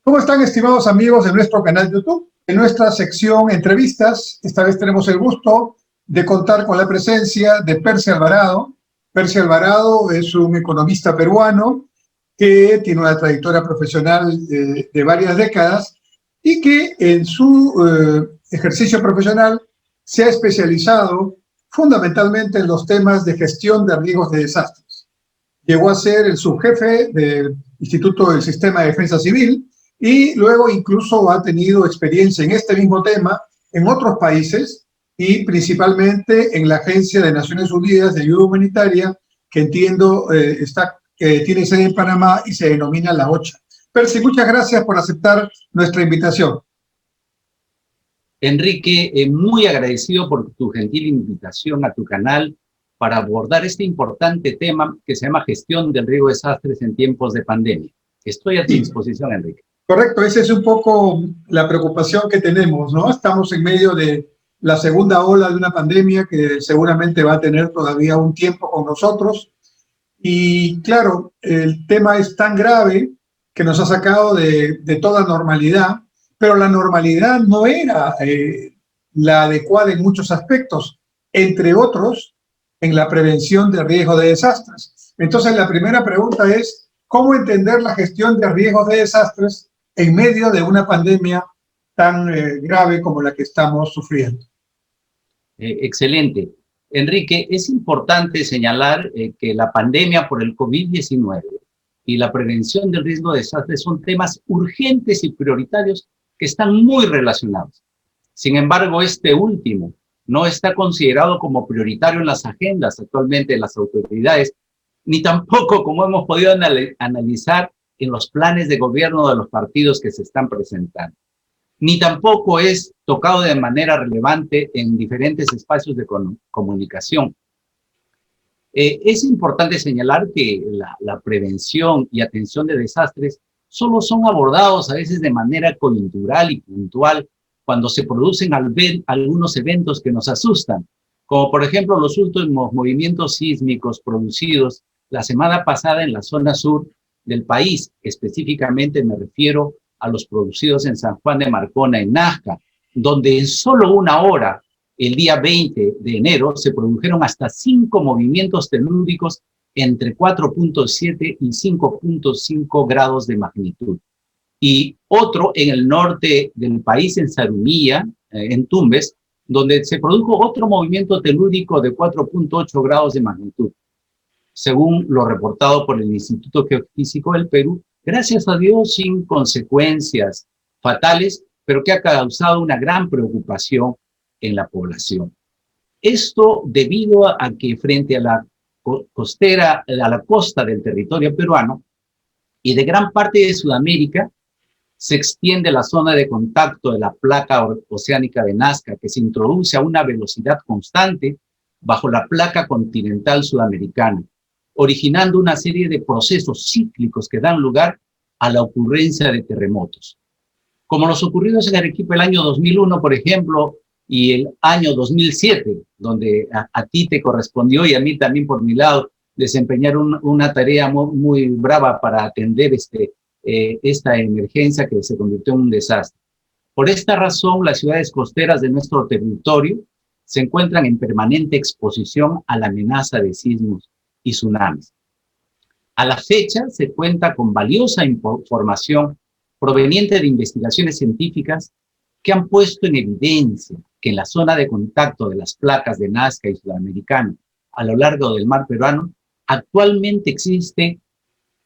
¿Cómo están, estimados amigos de nuestro canal de YouTube? En nuestra sección entrevistas, esta vez tenemos el gusto de contar con la presencia de Percy Alvarado. Percy Alvarado es un economista peruano que tiene una trayectoria profesional de varias décadas y que en su ejercicio profesional se ha especializado fundamentalmente en los temas de gestión de riesgos de desastres. Llegó a ser el subjefe del Instituto del Sistema de Defensa Civil y luego incluso ha tenido experiencia en este mismo tema en otros países y principalmente en la Agencia de Naciones Unidas de Ayuda Humanitaria, que entiendo tiene sede en Panamá y se denomina la OCHA. Percy, muchas gracias por aceptar nuestra invitación. Enrique, muy agradecido por tu gentil invitación a tu canal para abordar este importante tema que se llama gestión del riesgo de desastres en tiempos de pandemia. Estoy a tu disposición, Enrique. Correcto, esa es un poco la preocupación que tenemos, ¿no? Estamos en medio de la segunda ola de una pandemia que seguramente va a tener todavía un tiempo con nosotros. Y claro, el tema es tan grave que nos ha sacado de toda normalidad, pero la normalidad no era la adecuada en muchos aspectos, entre otros, en la prevención de riesgos de desastres. Entonces, la primera pregunta es, ¿cómo entender la gestión de riesgos de desastres en medio de una pandemia tan grave como la que estamos sufriendo? Excelente. Enrique, es importante señalar que la pandemia por el COVID-19 y la prevención del riesgo de desastres son temas urgentes y prioritarios que están muy relacionados. Sin embargo, este último no está considerado como prioritario en las agendas actualmente de las autoridades, ni tampoco como hemos podido analizar en los planes de gobierno de los partidos que se están presentando. Ni tampoco es tocado de manera relevante en diferentes espacios de comunicación. Es importante señalar que la prevención y atención de desastres solo son abordados a veces de manera coyuntural y puntual cuando se producen algunos eventos que nos asustan, como por ejemplo los últimos movimientos sísmicos producidos la semana pasada en la zona sur del país. Específicamente me refiero a los producidos en San Juan de Marcona, en Nazca, donde en solo una hora, el día 20 de enero, se produjeron hasta 5 movimientos telúricos entre 4.7 y 5.5 grados de magnitud. Y otro en el norte del país, en Zarumilla, en Tumbes, donde se produjo otro movimiento telúrico de 4.8 grados de magnitud. Según lo reportado por el Instituto Geofísico del Perú, gracias a Dios sin consecuencias fatales, pero que ha causado una gran preocupación en la población. Esto debido a que frente a la costa del territorio peruano y de gran parte de Sudamérica, se extiende la zona de contacto de la placa oceánica de Nazca, que se introduce a una velocidad constante bajo la placa continental sudamericana, originando una serie de procesos cíclicos que dan lugar a la ocurrencia de terremotos. Como los ocurridos en Arequipa el año 2001, por ejemplo, y el año 2007, donde a ti te correspondió y a mí también por mi lado desempeñar una tarea muy brava para atender esta emergencia que se convirtió en un desastre. Por esta razón, las ciudades costeras de nuestro territorio se encuentran en permanente exposición a la amenaza de sismos y tsunamis. A la fecha se cuenta con valiosa información proveniente de investigaciones científicas que han puesto en evidencia que en la zona de contacto de las placas de Nazca y Sudamericana a lo largo del mar peruano actualmente existe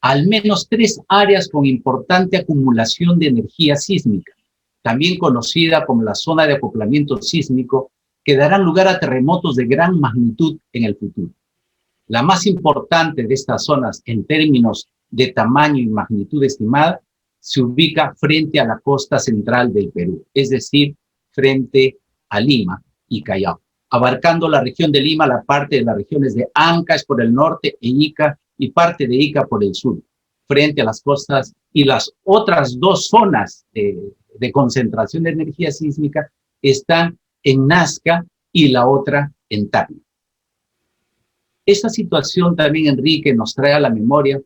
al menos 3 áreas con importante acumulación de energía sísmica, también conocida como la zona de acoplamiento sísmico, que darán lugar a terremotos de gran magnitud en el futuro. La más importante de estas zonas en términos de tamaño y magnitud estimada se ubica frente a la costa central del Perú, es decir, frente a Lima y Callao, abarcando la región de Lima, la parte de las regiones de Ancash por el norte e Ica y parte de Ica por el sur, frente a las costas, y las otras 2 zonas de concentración de energía sísmica están en Nazca y la otra en Tacna. Esta situación también, Enrique, nos trae a la memoria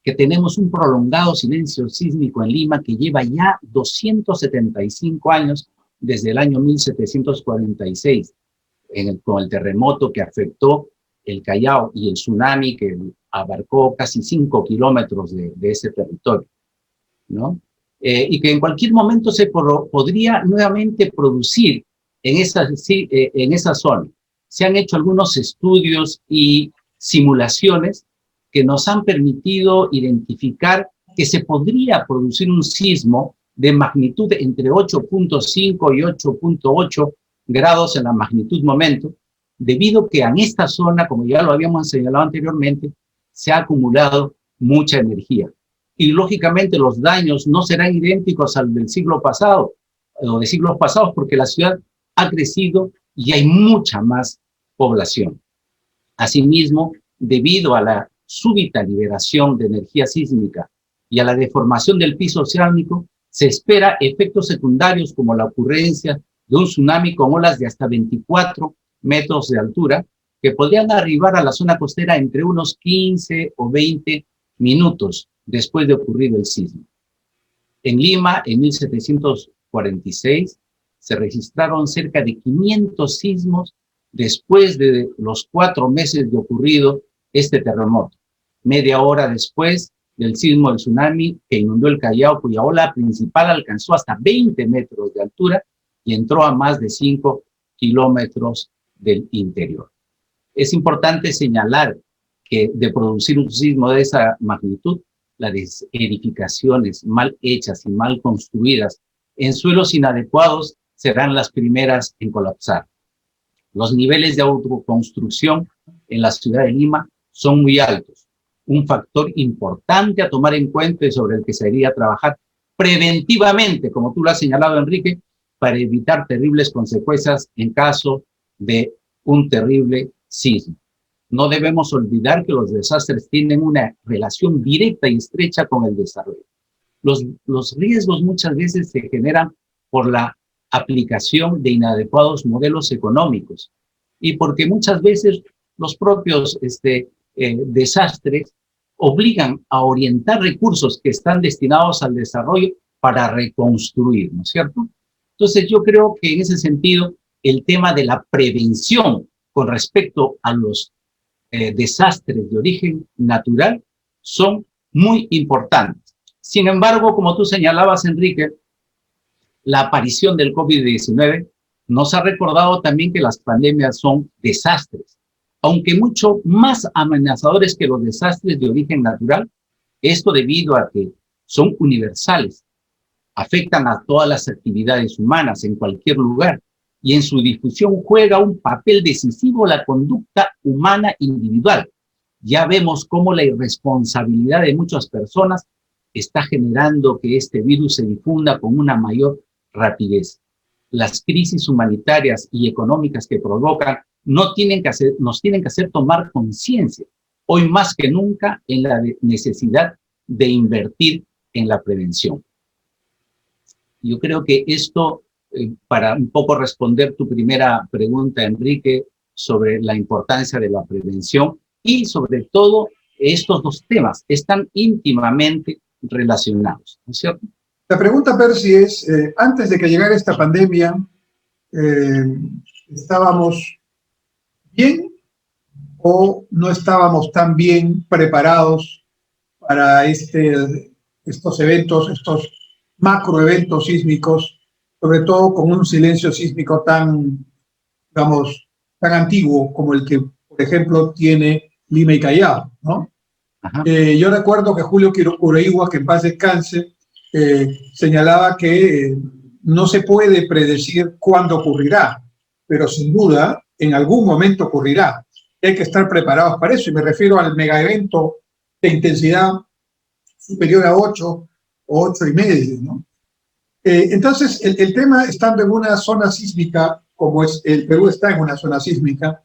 que tenemos un prolongado silencio sísmico en Lima que lleva ya 275 años desde el año 1746, con el terremoto que afectó el Callao y el tsunami que abarcó casi 5 kilómetros de ese territorio, ¿no? Y que en cualquier momento se podría nuevamente producir en esa zona. Se han hecho algunos estudios y simulaciones que nos han permitido identificar que se podría producir un sismo de magnitud entre 8.5 y 8.8 grados en la magnitud momento, debido que en esta zona, como ya lo habíamos señalado anteriormente, se ha acumulado mucha energía. Y lógicamente los daños no serán idénticos al del siglo pasado, o de siglos pasados, porque la ciudad ha crecido y hay mucha más población. Asimismo, debido a la súbita liberación de energía sísmica y a la deformación del piso oceánico, se espera efectos secundarios como la ocurrencia de un tsunami con olas de hasta 24 metros de altura, que podrían arribar a la zona costera entre unos 15 o 20 minutos después de ocurrido el sismo. En Lima, en 1746, se registraron cerca de 500 sismos después de los 4 meses de ocurrido este terremoto. Media hora después del sismo del tsunami que inundó el Callao, cuya ola principal alcanzó hasta 20 metros de altura y entró a más de 5 kilómetros del interior. Es importante señalar que de producir un sismo de esa magnitud, las edificaciones mal hechas y mal construidas en suelos inadecuados serán las primeras en colapsar. Los niveles de autoconstrucción en la ciudad de Lima son muy altos, un factor importante a tomar en cuenta y sobre el que se debería trabajar preventivamente, como tú lo has señalado, Enrique, para evitar terribles consecuencias en caso de un terrible sismo. No debemos olvidar que los desastres tienen una relación directa y estrecha con el desarrollo. Los riesgos muchas veces se generan por la aplicación de inadecuados modelos económicos y porque muchas veces los propios desastres obligan a orientar recursos que están destinados al desarrollo para reconstruir, ¿no es cierto? Entonces yo creo que en ese sentido el tema de la prevención con respecto a los desastres de origen natural son muy importantes. Sin embargo, como tú señalabas, Enrique, la aparición del COVID-19 nos ha recordado también que las pandemias son desastres, aunque mucho más amenazadores que los desastres de origen natural, esto debido a que son universales, afectan a todas las actividades humanas en cualquier lugar y en su difusión juega un papel decisivo la conducta humana individual. Ya vemos cómo la irresponsabilidad de muchas personas está generando que este virus se difunda con una mayor rapidez. Las crisis humanitarias y económicas que provocan nos tienen que hacer tomar conciencia, hoy más que nunca, en la necesidad de invertir en la prevención. Yo creo que esto, para un poco responder tu primera pregunta, Enrique, sobre la importancia de la prevención y sobre todo estos dos temas están íntimamente relacionados, ¿no es cierto? La pregunta, Percy, es, antes de que llegara esta pandemia, ¿estábamos bien o no estábamos tan bien preparados para estos eventos, estos macroeventos sísmicos, sobre todo con un silencio sísmico tan, digamos, tan antiguo como el que, por ejemplo, tiene Lima y Callao, ¿no? Yo recuerdo que Julio Quiroga, que en paz descanse, señalaba que no se puede predecir cuándo ocurrirá, pero sin duda en algún momento ocurrirá. Hay que estar preparados para eso, y me refiero al megaevento de intensidad superior a 8 o 8,5, ¿no? Entonces, el tema, estando en una zona sísmica, como es el Perú está en una zona sísmica,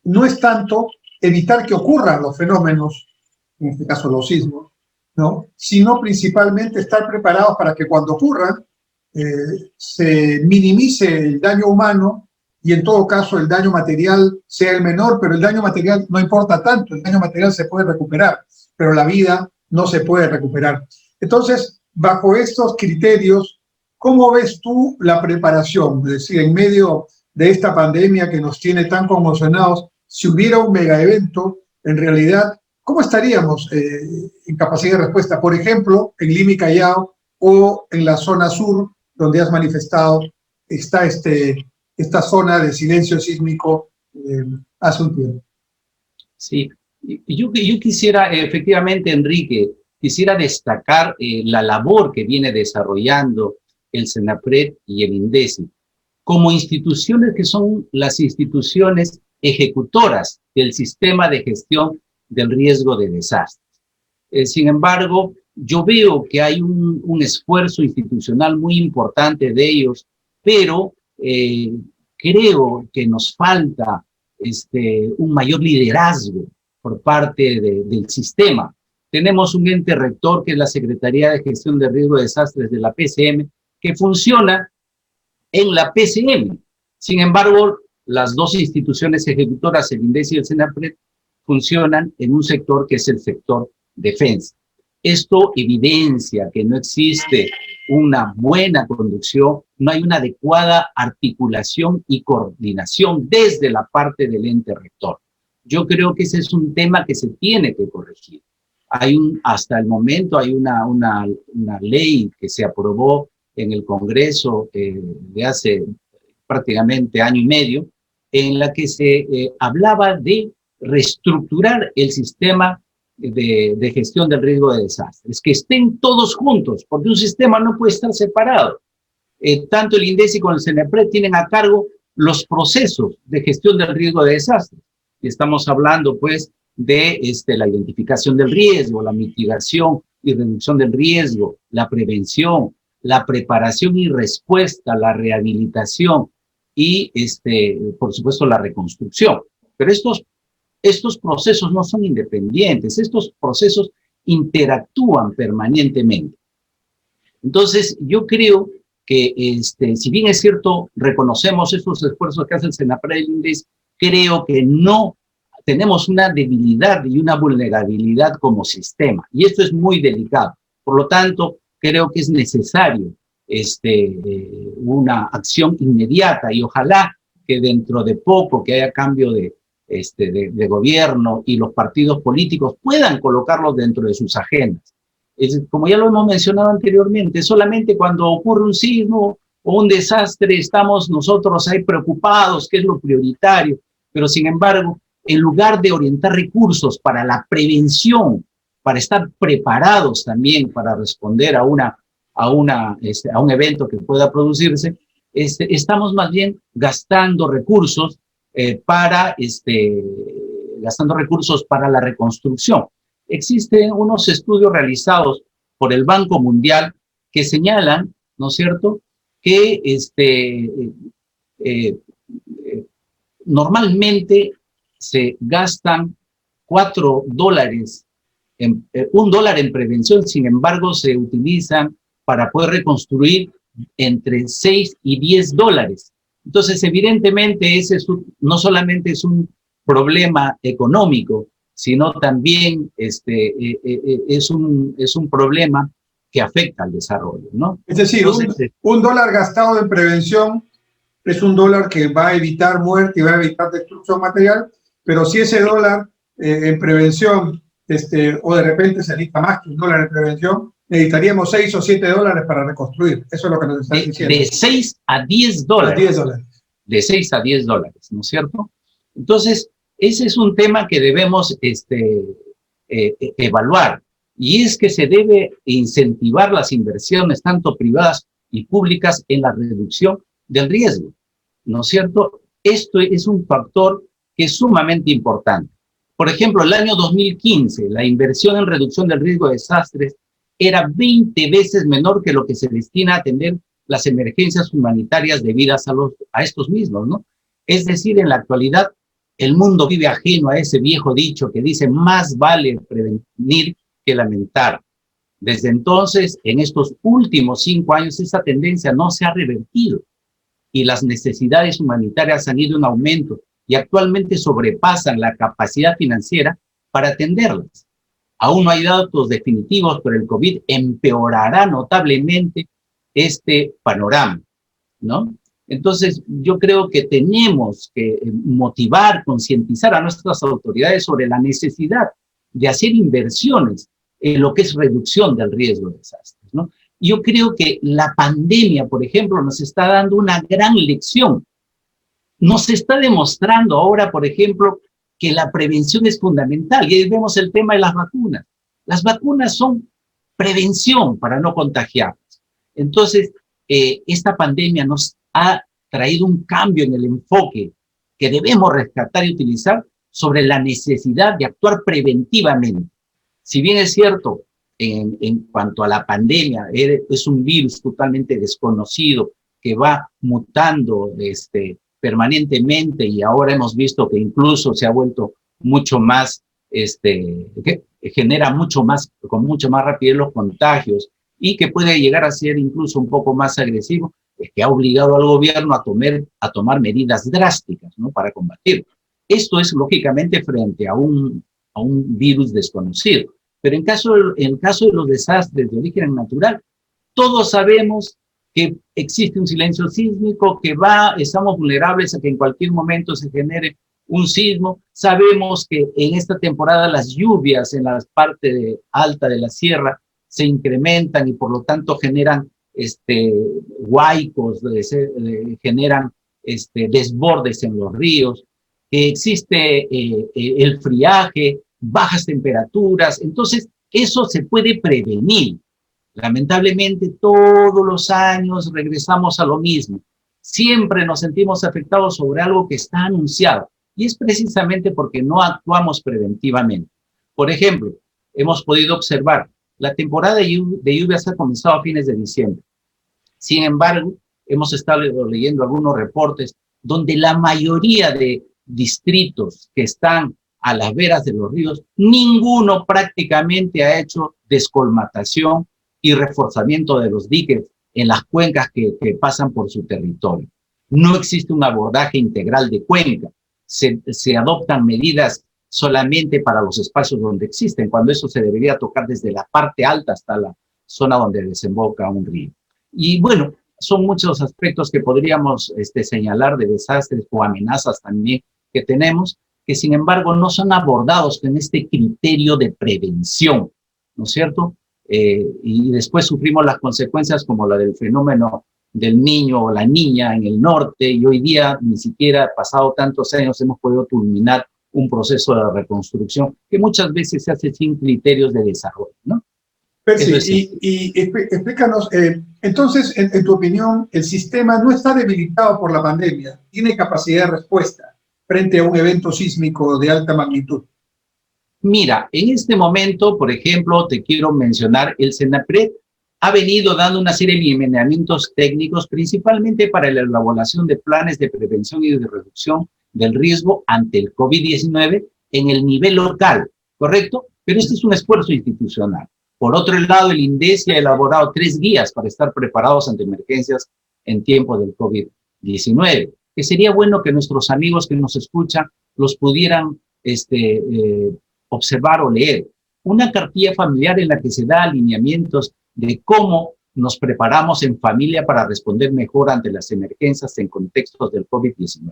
no es tanto evitar que ocurran los fenómenos, en este caso los sismos, ¿no? Sino principalmente estar preparados para que cuando ocurran se minimice el daño humano y en todo caso el daño material sea el menor, pero el daño material no importa tanto, el daño material se puede recuperar. pero la vida no se puede recuperar. Entonces, bajo estos criterios, ¿cómo ves tú la preparación? Es decir, en medio de esta pandemia que nos tiene tan conmocionados, si hubiera un mega evento, en realidad, ¿cómo estaríamos en capacidad de respuesta? Por ejemplo, en Lima y Callao o en la zona sur, donde has manifestado, está esta zona de silencio sísmico hace un tiempo. Sí, yo quisiera, efectivamente, Enrique, quisiera destacar la labor que viene desarrollando el SENAPRED y el INDECI como instituciones que son las instituciones ejecutoras del sistema de gestión del riesgo de desastres. Sin embargo, yo veo que hay un esfuerzo institucional muy importante de ellos, pero creo que nos falta un mayor liderazgo por parte del sistema. Tenemos un ente rector que es la Secretaría de Gestión de Riesgo de Desastres de la PCM, que funciona en la PCM. Sin embargo, las dos instituciones ejecutoras, el INDECI y el SENAPRED, funcionan en un sector que es el sector defensa. Esto evidencia que no existe una buena conducción, no hay una adecuada articulación y coordinación desde la parte del ente rector. Yo creo que ese es un tema que se tiene que corregir. Hasta el momento hay una ley que se aprobó en el Congreso de hace prácticamente año y medio, en la que se hablaba de reestructurar el sistema de gestión del riesgo de desastres, que estén todos juntos, porque un sistema no puede estar separado. Tanto el INDECI como el SENAPRED tienen a cargo los procesos de gestión del riesgo de desastres. Y estamos hablando, pues, de la identificación del riesgo, la mitigación y reducción del riesgo, la prevención, la preparación y respuesta, la rehabilitación y, por supuesto, la reconstrucción. Pero estos procesos no son independientes, estos procesos interactúan permanentemente. Entonces, yo creo que, si bien es cierto, reconocemos estos esfuerzos que hace el SENAPRED y el INDECI, creo que no tenemos una debilidad y una vulnerabilidad como sistema, y esto es muy delicado. Por lo tanto, creo que es necesario una acción inmediata, y ojalá que dentro de poco, que haya cambio de gobierno y los partidos políticos puedan colocarlos dentro de sus agendas. Como ya lo hemos mencionado anteriormente, solamente cuando ocurre un sismo o un desastre estamos nosotros ahí preocupados, qué es lo prioritario, pero sin embargo, en lugar de orientar recursos para la prevención, para estar preparados también para responder a un evento que pueda producirse, estamos más bien gastando recursos para la reconstrucción. Existen unos estudios realizados por el Banco Mundial que señalan, ¿no es cierto?, que normalmente se gastan $4, $1 en prevención, sin embargo se utilizan para poder reconstruir entre 6 y 10 dólares. Entonces, evidentemente, no solamente es un problema económico, sino también es un problema que afecta al desarrollo, ¿no? Es decir, entonces, un dólar gastado en prevención es un dólar que va a evitar muerte y va a evitar destrucción material, pero si ese dólar en prevención, o de repente se necesita más que un dólar en prevención, necesitaríamos 6 o 7 dólares para reconstruir. Eso es lo que nos están diciendo. De 6 a 10 dólares. A 10 dólares. De 6 a 10 dólares, ¿no es cierto? Entonces, ese es un tema que debemos evaluar, y es que se debe incentivar las inversiones, tanto privadas y públicas, en la reducción del riesgo, ¿no es cierto? Esto es un factor que es sumamente importante. Por ejemplo, el año 2015, la inversión en reducción del riesgo de desastres era 20 veces menor que lo que se destina a atender las emergencias humanitarias debidas a estos mismos, ¿no? Es decir, en la actualidad, el mundo vive ajeno a ese viejo dicho que dice: más vale prevenir que lamentar. Desde entonces, en estos últimos 5 años, esa tendencia no se ha revertido y las necesidades humanitarias han ido en aumento y actualmente sobrepasan la capacidad financiera para atenderlas. aún no hay datos definitivos, pero el COVID empeorará notablemente este panorama, ¿no? Entonces, yo creo que tenemos que motivar, concientizar a nuestras autoridades sobre la necesidad de hacer inversiones en lo que es reducción del riesgo de desastres, ¿no? Yo creo que la pandemia, por ejemplo, nos está dando una gran lección. Nos está demostrando ahora, por ejemplo, que la prevención es fundamental. Y ahí vemos el tema de las vacunas. Las vacunas son prevención para no contagiarnos. Entonces, esta pandemia nos ha traído un cambio en el enfoque que debemos rescatar y utilizar sobre la necesidad de actuar preventivamente. Si bien es cierto, en cuanto a la pandemia, es un virus totalmente desconocido que va mutando permanentemente, y ahora hemos visto que incluso se ha vuelto mucho más, que genera con mucho más rapidez los contagios, y que puede llegar a ser incluso un poco más agresivo, es que ha obligado al gobierno a tomar medidas drásticas, ¿no?, para combatirlo. Esto es lógicamente frente a un virus desconocido. Pero en el caso de los desastres de origen natural, todos sabemos que existe un silencio sísmico, que estamos vulnerables a que en cualquier momento se genere un sismo. Sabemos que en esta temporada las lluvias en la parte alta de la sierra se incrementan y por lo tanto generan huaicos, generan desbordes en los ríos, que existe el friaje, bajas temperaturas. Entonces, eso se puede prevenir. Lamentablemente, todos los años regresamos a lo mismo. Siempre nos sentimos afectados sobre algo que está anunciado, y es precisamente porque no actuamos preventivamente. Por ejemplo, hemos podido observar, la temporada de lluvias ha comenzado a fines de diciembre. Sin embargo, hemos estado leyendo algunos reportes donde la mayoría de distritos que están a las veras de los ríos, ninguno prácticamente ha hecho descolmatación y reforzamiento de los diques en las cuencas que pasan por su territorio. No existe un abordaje integral de cuenca. Se adoptan medidas solamente para los espacios donde existen, cuando eso se debería tocar desde la parte alta hasta la zona donde desemboca un río. Y bueno, son muchos aspectos que podríamos señalar de desastres o amenazas también que tenemos, que sin embargo no son abordados con este criterio de prevención, ¿no es cierto? Y después sufrimos las consecuencias como la del fenómeno del niño o la niña en el norte, y hoy día ni siquiera, pasado tantos años, hemos podido culminar un proceso de reconstrucción que muchas veces se hace sin criterios de desarrollo, ¿no? Percy, explícanos, entonces, en tu opinión, el sistema no está debilitado por la pandemia, tiene capacidad de respuesta frente a un evento sísmico de alta magnitud. Mira, en este momento, por ejemplo, te quiero mencionar, el SENAPRED ha venido dando una serie de lineamientos técnicos, principalmente para la elaboración de planes de prevención y de reducción del riesgo ante el COVID-19 en el nivel local, ¿correcto? Pero este es un esfuerzo institucional. Por otro lado, el INDECI ha elaborado 3 guías para estar preparados ante emergencias en tiempo del COVID-19, que sería bueno que nuestros amigos que nos escuchan los pudieran observar o leer. Una cartilla familiar en la que se da alineamientos de cómo nos preparamos en familia para responder mejor ante las emergencias en contextos del COVID-19.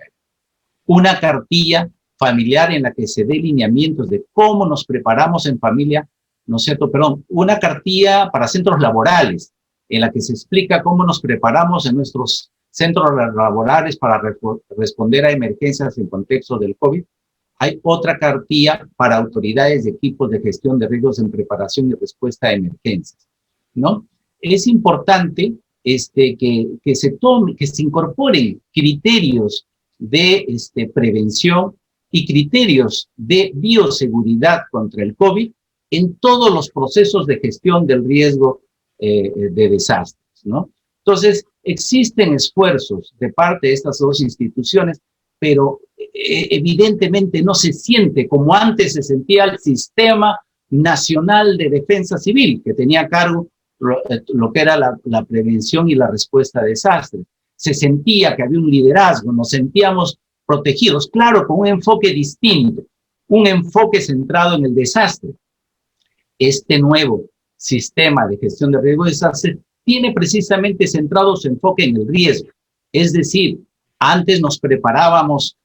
Una cartilla familiar en la que se dé lineamientos de cómo nos preparamos en familia, ¿no es cierto? Perdón, una cartilla para centros laborales, en la que se explica cómo nos preparamos en nuestros centros laborales para responder a emergencias en contexto del COVID. Hay otra cartilla para autoridades de equipos de gestión de riesgos en preparación y respuesta a emergencias, ¿no? Es importante que se incorporen criterios de prevención y criterios de bioseguridad contra el COVID en todos los procesos de gestión del riesgo de desastres, ¿no? Entonces, existen esfuerzos de parte de estas dos instituciones, pero evidentemente no se siente como antes se sentía el Sistema Nacional de Defensa Civil, que tenía a cargo lo que era la prevención y la respuesta a desastres. Se sentía que había un liderazgo, nos sentíamos protegidos, claro, con un enfoque distinto, un enfoque centrado en el desastre. este nuevo sistema de gestión de riesgo de desastre tiene precisamente centrado su enfoque en el riesgo. Es decir, antes nos preparábamos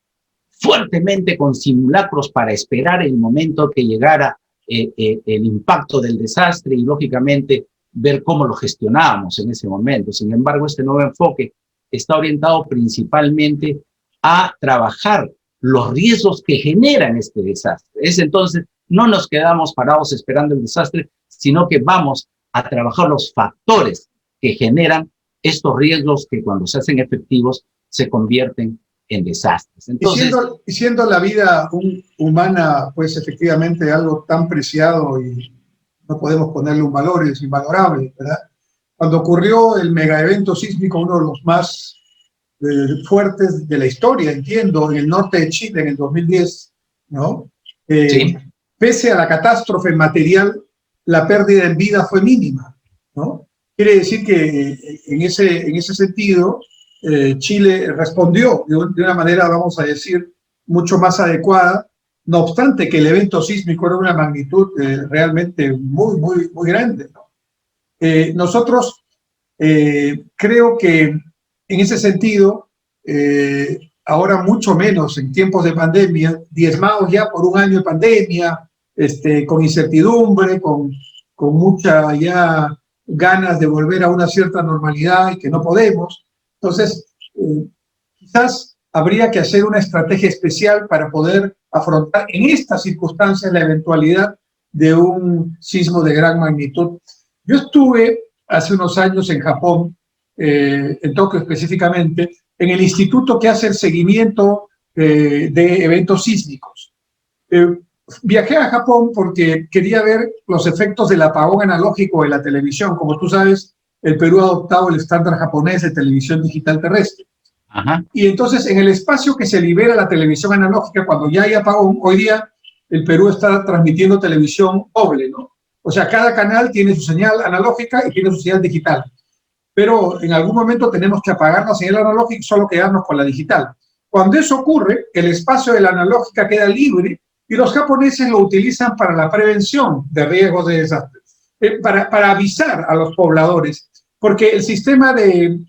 fuertemente con simulacros para esperar el momento que llegara el impacto del desastre y, lógicamente, ver cómo lo gestionábamos en ese momento. Sin embargo, este nuevo enfoque está orientado principalmente a trabajar los riesgos que generan este desastre. Es entonces, no nos quedamos parados esperando el desastre, sino que vamos a trabajar los factores que generan estos riesgos que cuando se hacen efectivos se convierten en desastres. Entonces, y siendo la vida humana, pues efectivamente algo tan preciado y no podemos ponerle un valor, es invalorable, ¿verdad? Cuando ocurrió el megaevento sísmico, uno de los más fuertes de la historia, entiendo, en el norte de Chile en el 2010, ¿no? Sí. Pese a la catástrofe material, la pérdida en vida fue mínima, ¿no? Quiere decir que en ese sentido, Chile respondió de una manera, vamos a decir, mucho más adecuada, no obstante que el evento sísmico era una magnitud realmente muy, muy, muy grande, ¿no? Nosotros creo que en ese sentido, ahora mucho menos en tiempos de pandemia, diezmados ya por un año de pandemia, con incertidumbre, con mucha ya ganas de volver a una cierta normalidad y que no podemos. Entonces, quizás habría que hacer una estrategia especial para poder afrontar en estas circunstancias la eventualidad de un sismo de gran magnitud. Yo estuve hace unos años en Japón, en Tokio específicamente, en el instituto que hace el seguimiento de eventos sísmicos. Viajé a Japón porque quería ver los efectos del apagón analógico de la televisión. Como tú sabes, el Perú ha adoptado el estándar japonés de televisión digital terrestre. Ajá. Y entonces, en el espacio que se libera la televisión analógica, cuando ya hay apagón, hoy día el Perú está transmitiendo televisión doble, ¿no? O sea, cada canal tiene su señal analógica y tiene su señal digital. Pero en algún momento tenemos que apagar la señal analógica y solo quedarnos con la digital. Cuando eso ocurre, el espacio de la analógica queda libre y los japoneses lo utilizan para la prevención de riesgos de desastres, para avisar a los pobladores, porque el sistema del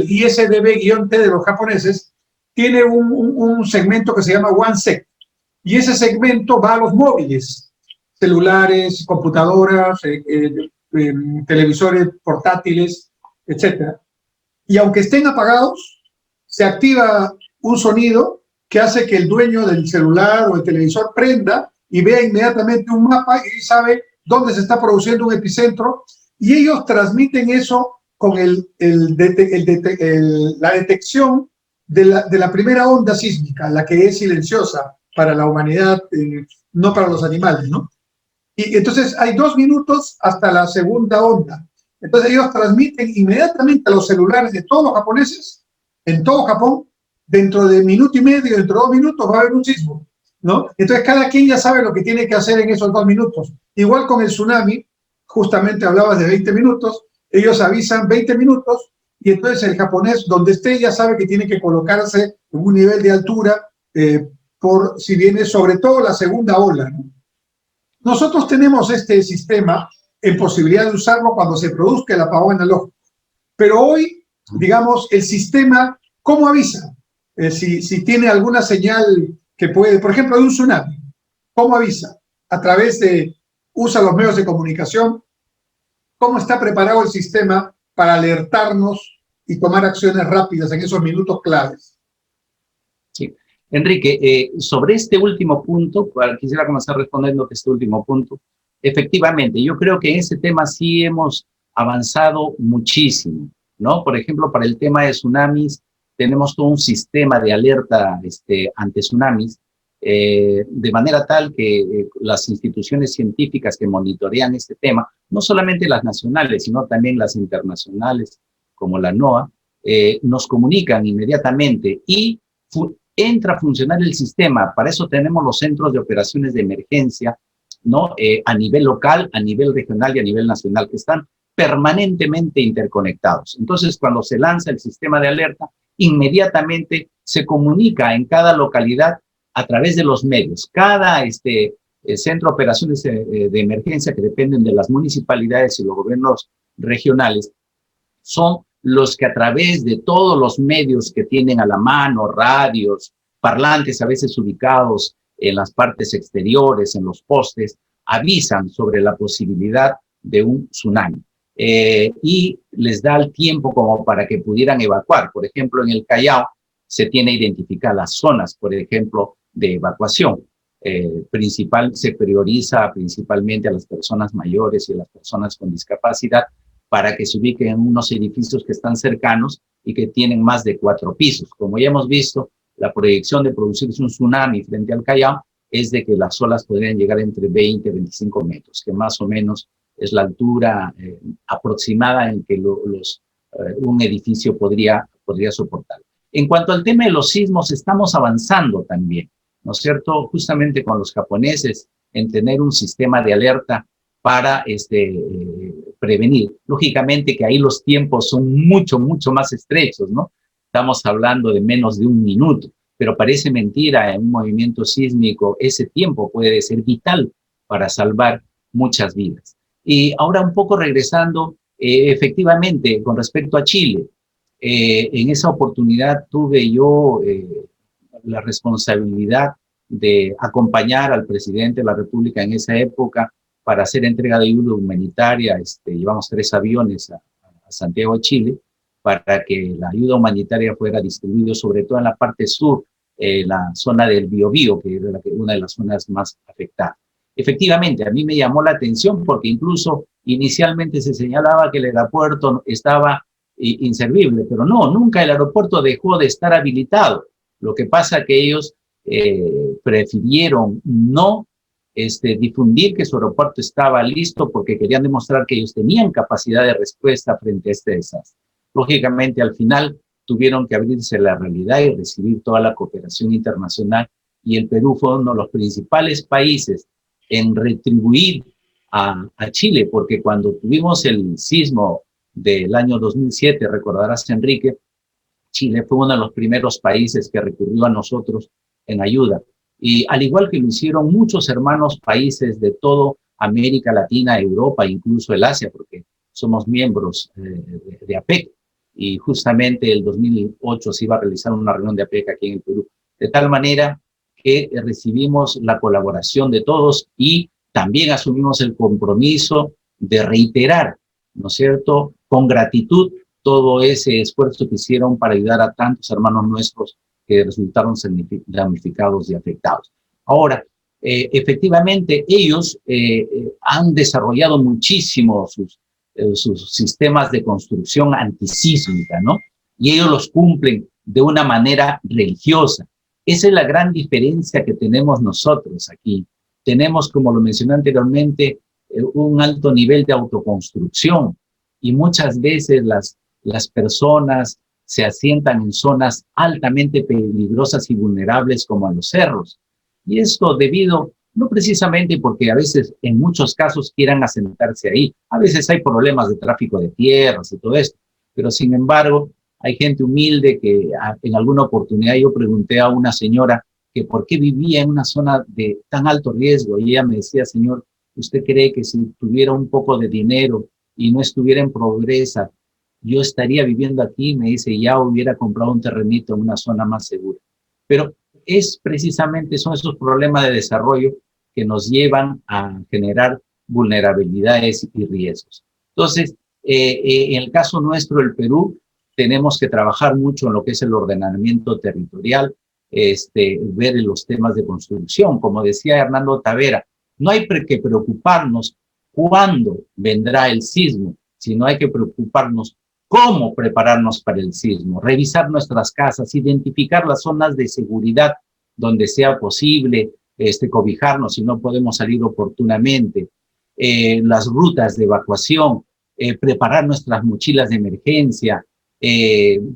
ISDB-T de los japoneses tiene un segmento que se llama OneSec, y ese segmento va a los móviles, celulares, computadoras, televisores portátiles, etc. Y aunque estén apagados, se activa un sonido que hace que el dueño del celular o el televisor prenda y vea inmediatamente un mapa y sabe dónde se está produciendo un epicentro, y ellos transmiten eso con la detección de la primera onda sísmica, la que es silenciosa para la humanidad, no para los animales, ¿no? Y entonces hay 2 minutos hasta la segunda onda. Entonces ellos transmiten inmediatamente a los celulares de todos los japoneses, en todo Japón, dentro de minuto y medio, dentro de 2 minutos va a haber un sismo, ¿no? Entonces cada quien ya sabe lo que tiene que hacer en esos 2 minutos. Igual con el tsunami, justamente hablabas de 20 minutos, ellos avisan 20 minutos y entonces el japonés, donde esté, ya sabe que tiene que colocarse en un nivel de altura por si viene sobre todo la segunda ola, ¿no? Nosotros tenemos este sistema en posibilidad de usarlo cuando se produzca el apagón analógico, pero hoy, digamos, el sistema, ¿cómo avisa? Si tiene alguna señal que puede, por ejemplo, de un tsunami, ¿cómo avisa? A través de, usa los medios de comunicación. ¿Cómo está preparado el sistema para alertarnos y tomar acciones rápidas en esos minutos claves? Sí. Enrique, sobre este último punto, quisiera comenzar respondiendo este último punto. Efectivamente, yo creo que en ese tema sí hemos avanzado muchísimo, ¿no? Por ejemplo, para el tema de tsunamis, tenemos todo un sistema de alerta ante tsunamis, de manera tal que las instituciones científicas que monitorean este tema, no solamente las nacionales, sino también las internacionales, como la NOAA, nos comunican inmediatamente y entra a funcionar el sistema. Para eso tenemos los centros de operaciones de emergencia, ¿no? A nivel local, a nivel regional y a nivel nacional, que están permanentemente interconectados. Entonces, cuando se lanza el sistema de alerta, inmediatamente se comunica en cada localidad a través de los medios. Cada Centro de Operaciones de Emergencia, que dependen de las municipalidades y los gobiernos regionales, son los que a través de todos los medios que tienen a la mano, radios, parlantes a veces ubicados en las partes exteriores, en los postes, avisan sobre la posibilidad de un tsunami y les da el tiempo como para que pudieran evacuar. Por ejemplo, en el Callao se tiene identificadas las zonas, por ejemplo, de evacuación. Se prioriza principalmente a las personas mayores y a las personas con discapacidad para que se ubiquen en unos edificios que están cercanos y que tienen más de 4 pisos. Como ya hemos visto, la proyección de producirse un tsunami frente al Callao es de que las olas podrían llegar entre 20 y 25 metros, que más o menos es la altura aproximada en que un edificio podría soportar. En cuanto al tema de los sismos, estamos avanzando también, ¿no es cierto? Justamente con los japoneses en tener un sistema de alerta para prevenir. Lógicamente que ahí los tiempos son mucho más estrechos, ¿no? Estamos hablando de menos de 1 minuto, pero parece mentira, en un movimiento sísmico ese tiempo puede ser vital para salvar muchas vidas. Y ahora un poco regresando, efectivamente, con respecto a Chile, en esa oportunidad tuve yo la responsabilidad de acompañar al presidente de la República en esa época para hacer entrega de ayuda humanitaria. Llevamos 3 aviones a Santiago de Chile para que la ayuda humanitaria fuera distribuida sobre todo en la parte sur, la zona del Biobío, que era una de las zonas más afectadas. Efectivamente, a mí me llamó la atención porque incluso inicialmente se señalaba que el aeropuerto estaba inservible, pero no, nunca el aeropuerto dejó de estar habilitado. Lo que pasa es que ellos prefirieron no difundir que su aeropuerto estaba listo porque querían demostrar que ellos tenían capacidad de respuesta frente a este desastre. Lógicamente, al final tuvieron que abrirse a la realidad y recibir toda la cooperación internacional, y el Perú fue uno de los principales países en retribuir a Chile, porque cuando tuvimos el sismo del año 2007, recordarás, Enrique, Chile fue uno de los primeros países que recurrió a nosotros en ayuda. Y al igual que lo hicieron muchos hermanos países de toda América Latina, Europa, incluso el Asia, porque somos miembros de APEC. Y justamente el 2008 se iba a realizar una reunión de APEC aquí en el Perú. De tal manera que recibimos la colaboración de todos y también asumimos el compromiso de reiterar, ¿no es cierto?, con gratitud todo ese esfuerzo que hicieron para ayudar a tantos hermanos nuestros que resultaron damnificados y afectados. Ahora, efectivamente, ellos han desarrollado muchísimo sus sistemas de construcción antisísmica, ¿no? Y ellos los cumplen de una manera religiosa. Esa es la gran diferencia que tenemos nosotros aquí. Tenemos, como lo mencioné anteriormente, un alto nivel de autoconstrucción, y muchas veces las personas se asientan en zonas altamente peligrosas y vulnerables como a los cerros. Y esto debido, no precisamente porque a veces, en muchos casos, quieran asentarse ahí. A veces hay problemas de tráfico de tierras y todo esto, pero sin embargo, hay gente humilde que en alguna oportunidad yo pregunté a una señora que por qué vivía en una zona de tan alto riesgo, y ella me decía: señor, ¿usted cree que si tuviera un poco de dinero y no estuviera en pobreza, yo estaría viviendo aquí? Me dice, ya hubiera comprado un terrenito en una zona más segura. Pero son esos problemas de desarrollo que nos llevan a generar vulnerabilidades y riesgos. Entonces, en el caso nuestro, el Perú, tenemos que trabajar mucho en lo que es el ordenamiento territorial, ver los temas de construcción. Como decía Hernando Tavera, no hay que preocuparnos cuándo vendrá el sismo, sino hay que preocuparnos cómo prepararnos para el sismo, revisar nuestras casas, identificar las zonas de seguridad donde sea posible cobijarnos si no podemos salir oportunamente, las rutas de evacuación, preparar nuestras mochilas de emergencia,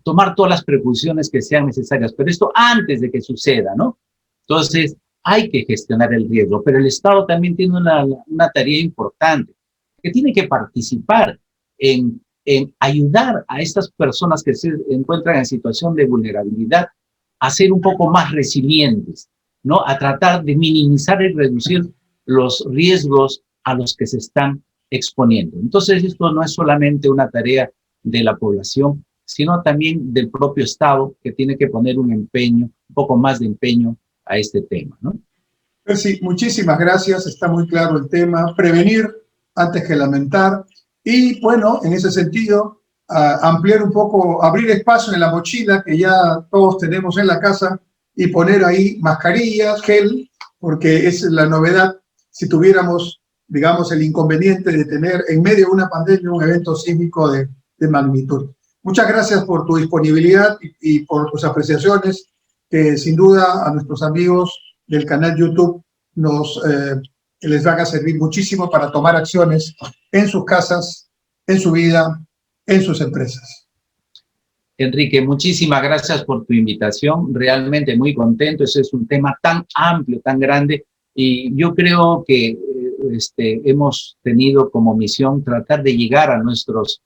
tomar todas las precauciones que sean necesarias, pero esto antes de que suceda, ¿no? Entonces, hay que gestionar el riesgo, pero el Estado también tiene una tarea importante, que tiene que participar en ayudar a estas personas que se encuentran en situación de vulnerabilidad a ser un poco más resilientes, ¿no? A tratar de minimizar y reducir los riesgos a los que se están exponiendo. Entonces, esto no es solamente una tarea de la población, sino también del propio Estado, que tiene que poner un empeño, un poco más de empeño a este tema, ¿no? Percy, muchísimas gracias, está muy claro el tema, prevenir antes que lamentar, y bueno, en ese sentido, ampliar un poco, abrir espacio en la mochila que ya todos tenemos en la casa y poner ahí mascarillas, gel, porque es la novedad si tuviéramos, digamos, el inconveniente de tener en medio de una pandemia un evento sísmico de magnitud. Muchas gracias por tu disponibilidad y por tus apreciaciones, que sin duda a nuestros amigos del canal YouTube les van a servir muchísimo para tomar acciones en sus casas, en su vida, en sus empresas. Enrique, muchísimas gracias por tu invitación, realmente muy contento, ese es un tema tan amplio, tan grande, y yo creo que hemos tenido como misión tratar de llegar a nuestros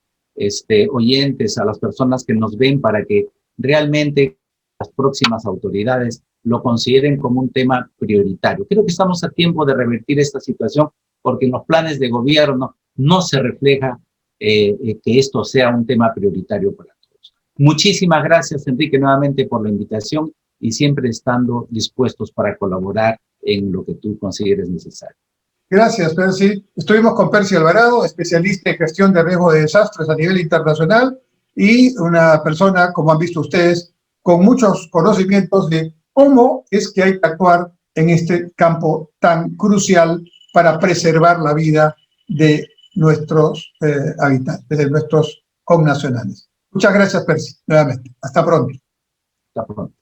oyentes, a las personas que nos ven, para que realmente las próximas autoridades lo consideren como un tema prioritario. Creo que estamos a tiempo de revertir esta situación, porque en los planes de gobierno no se refleja que esto sea un tema prioritario para todos. Muchísimas gracias, Enrique, nuevamente por la invitación y siempre estando dispuestos para colaborar en lo que tú consideres necesario. Gracias, Percy. Estuvimos con Percy Alvarado, especialista en gestión de riesgo de desastres a nivel internacional y una persona, como han visto ustedes, con muchos conocimientos de cómo es que hay que actuar en este campo tan crucial para preservar la vida de nuestros habitantes, de nuestros connacionales. Muchas gracias, Percy, nuevamente. Hasta pronto. Hasta pronto.